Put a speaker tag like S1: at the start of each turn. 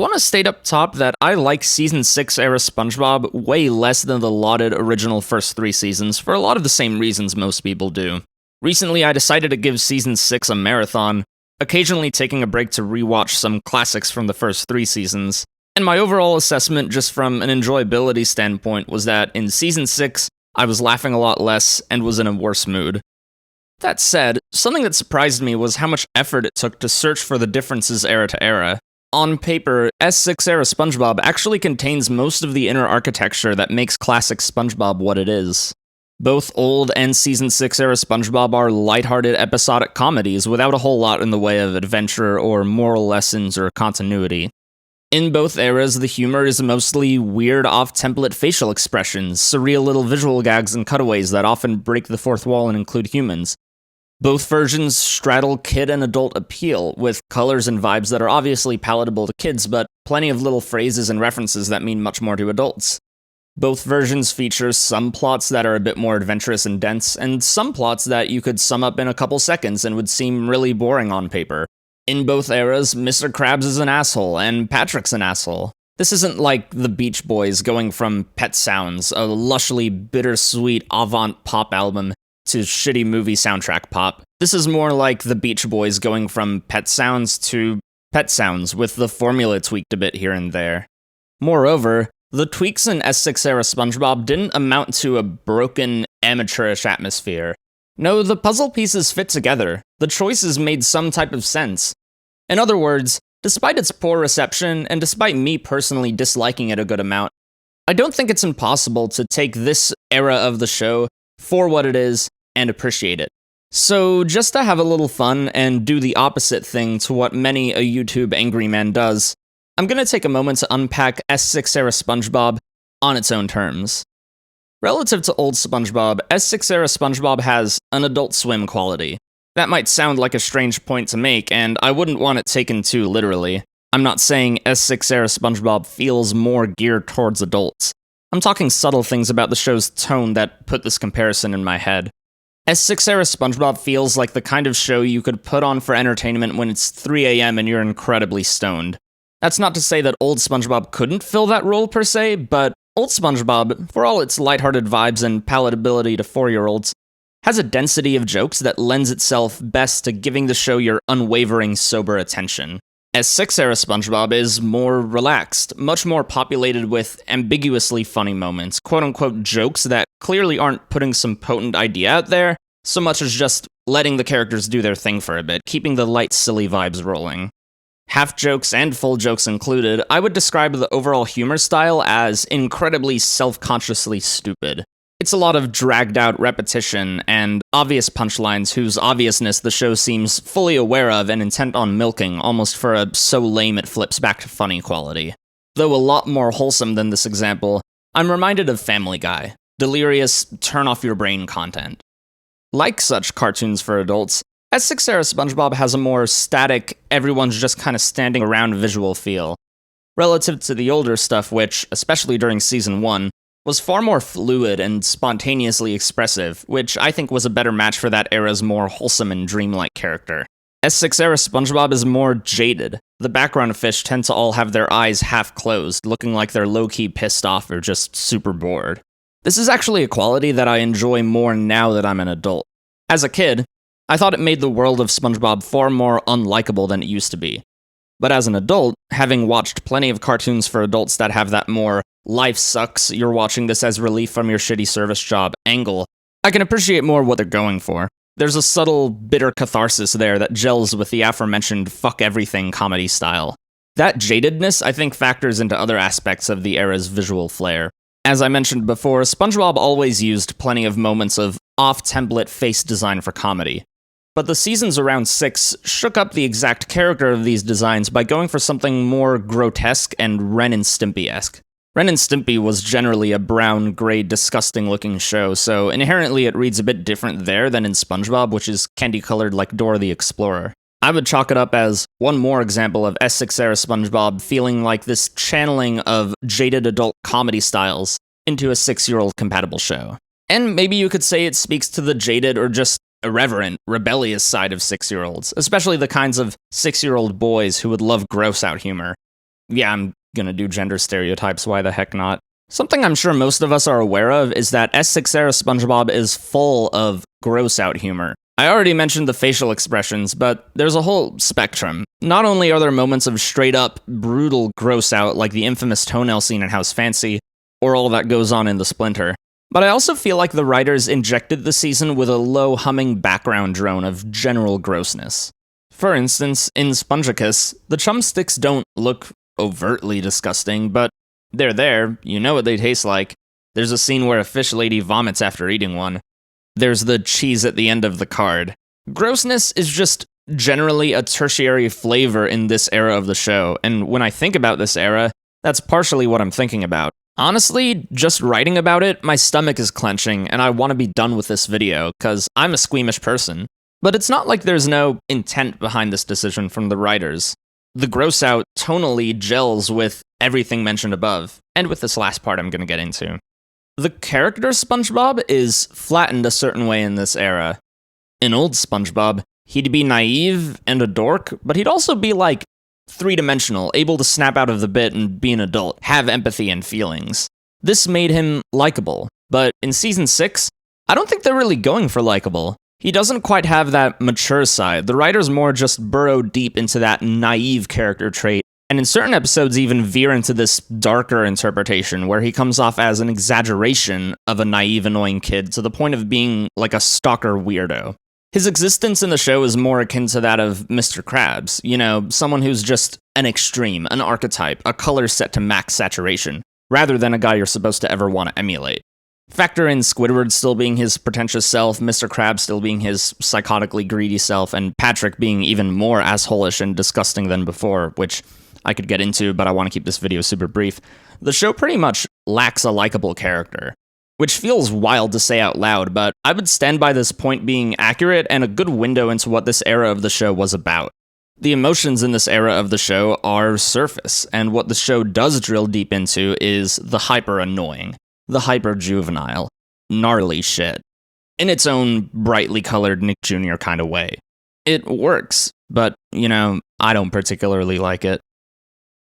S1: want to state up top that I like Season 6 era SpongeBob way less than the lauded original first 3 seasons for a lot of the same reasons most people do. Recently, I decided to give Season 6 a marathon, occasionally taking a break to rewatch some classics from the first 3 seasons, and my overall assessment just from an enjoyability standpoint was that in Season 6, I was laughing a lot less and was in a worse mood. That said, something that surprised me was how much effort it took to search for the differences era to era. On paper, S6 era SpongeBob actually contains most of the inner architecture that makes classic SpongeBob what it is. Both old and Season 6 era SpongeBob are lighthearted episodic comedies without a whole lot in the way of adventure or moral lessons or continuity. In both eras, the humor is mostly weird off-template facial expressions, surreal little visual gags and cutaways that often break the fourth wall and include humans. Both versions straddle kid and adult appeal, with colors and vibes that are obviously palatable to kids, but plenty of little phrases and references that mean much more to adults. Both versions feature some plots that are a bit more adventurous and dense, and some plots that you could sum up in a couple seconds and would seem really boring on paper. In both eras, Mr. Krabs is an asshole, and Patrick's an asshole. This isn't like the Beach Boys going from Pet Sounds, a lushly bittersweet avant pop album, to shitty movie soundtrack pop. This is more like the Beach Boys going from Pet Sounds to Pet Sounds, with the formula tweaked a bit here and there. Moreover, the tweaks in S6 era SpongeBob didn't amount to a broken, amateurish atmosphere. No, the puzzle pieces fit together. The choices made some type of sense. In other words, despite its poor reception, and despite me personally disliking it a good amount, I don't think it's impossible to take this era of the show for what it is and appreciate it. So, just to have a little fun and do the opposite thing to what many a YouTube angry man does, I'm gonna take a moment to unpack S6 era SpongeBob on its own terms. Relative to old SpongeBob, S6 era SpongeBob has an Adult Swim quality. That might sound like a strange point to make, and I wouldn't want it taken too literally. I'm not saying S6 era SpongeBob feels more geared towards adults. I'm talking subtle things about the show's tone that put this comparison in my head. S6 era SpongeBob feels like the kind of show you could put on for entertainment when it's 3 a.m. and you're incredibly stoned. That's not to say that old SpongeBob couldn't fill that role per se, but old SpongeBob, for all its lighthearted vibes and palatability to 4-year-olds, has a density of jokes that lends itself best to giving the show your unwavering, sober attention. S6 era SpongeBob is more relaxed, much more populated with ambiguously funny moments, quote-unquote jokes that clearly aren't putting some potent idea out there, so much as just letting the characters do their thing for a bit, keeping the light, silly vibes rolling. Half jokes and full jokes included, I would describe the overall humor style as incredibly self-consciously stupid. It's a lot of dragged-out repetition and obvious punchlines whose obviousness the show seems fully aware of and intent on milking, almost for a so lame it flips back to funny quality. Though a lot more wholesome than this example, I'm reminded of Family Guy, delirious, turn-off-your-brain content. Like such cartoons for adults, S6 era SpongeBob has a more static, everyone's just kind of standing around visual feel. Relative to the older stuff which, especially during Season 1, was far more fluid and spontaneously expressive, which I think was a better match for that era's more wholesome and dreamlike character. S6 era SpongeBob is more jaded. The background fish tend to all have their eyes half closed, looking like they're low-key pissed off or just super bored. This is actually a quality that I enjoy more now that I'm an adult. As a kid, I thought it made the world of SpongeBob far more unlikable than it used to be. But as an adult, having watched plenty of cartoons for adults that have that more life sucks, you're watching this as relief from your shitty service job angle, I can appreciate more what they're going for. There's a subtle, bitter catharsis there that gels with the aforementioned fuck everything comedy style. That jadedness, I think, factors into other aspects of the era's visual flair. As I mentioned before, SpongeBob always used plenty of moments of off-template face design for comedy. But the seasons around 6 shook up the exact character of these designs by going for something more grotesque and Ren and Stimpy-esque. Ren and Stimpy was generally a brown, gray, disgusting-looking show, so inherently it reads a bit different there than in SpongeBob, which is candy-colored like Dora the Explorer. I would chalk it up as one more example of S6 era SpongeBob feeling like this channeling of jaded adult comedy styles into a 6-year-old compatible show. And maybe you could say it speaks to the jaded or just irreverent, rebellious side of 6-year-olds, especially the kinds of 6-year-old boys who would love gross-out humor. Yeah, I'm gonna do gender stereotypes, why the heck not? Something I'm sure most of us are aware of is that S6 era SpongeBob is full of gross out humor. I already mentioned the facial expressions, but there's a whole spectrum. Not only are there moments of straight up, brutal gross out like the infamous toenail scene in House Fancy, or all that goes on in The Splinter, but I also feel like the writers injected the season with a low humming background drone of general grossness. For instance, in Spongicus, the chumsticks don't look overtly disgusting, but they're there, you know what they taste like. There's a scene where a fish lady vomits after eating one. There's the cheese at the end of the card. Grossness is just generally a tertiary flavor in this era of the show, and when I think about this era, that's partially what I'm thinking about. Honestly, just writing about it, my stomach is clenching, and I want to be done with this video, cause I'm a squeamish person. But it's not like there's no intent behind this decision from the writers. The gross out tonally gels with everything mentioned above, and with this last part I'm gonna get into. The character SpongeBob is flattened a certain way in this era. In old SpongeBob, he'd be naive and a dork, but he'd also be like three-dimensional, able to snap out of the bit and be an adult, have empathy and feelings. This made him likable, but in Season 6, I don't think they're really going for likable. He doesn't quite have that mature side. The writers more just burrow deep into that naive character trait, and in certain episodes even veer into this darker interpretation where he comes off as an exaggeration of a naive, annoying kid to the point of being like a stalker weirdo. His existence in the show is more akin to that of Mr. Krabs, you know, someone who's just an extreme, an archetype, a color set to max saturation, rather than a guy you're supposed to ever want to emulate. Factor in Squidward still being his pretentious self, Mr. Krabs still being his psychotically greedy self, and Patrick being even more assholish and disgusting than before, which I could get into, but I want to keep this video super brief. The show pretty much lacks a likable character, which feels wild to say out loud, but I would stand by this point being accurate and a good window into what this era of the show was about. The emotions in this era of the show are surface, and what the show does drill deep into is the hyper-annoying, the hyper-juvenile, gnarly shit, in its own brightly colored Nick Jr. kind of way. It works, but, you know, I don't particularly like it.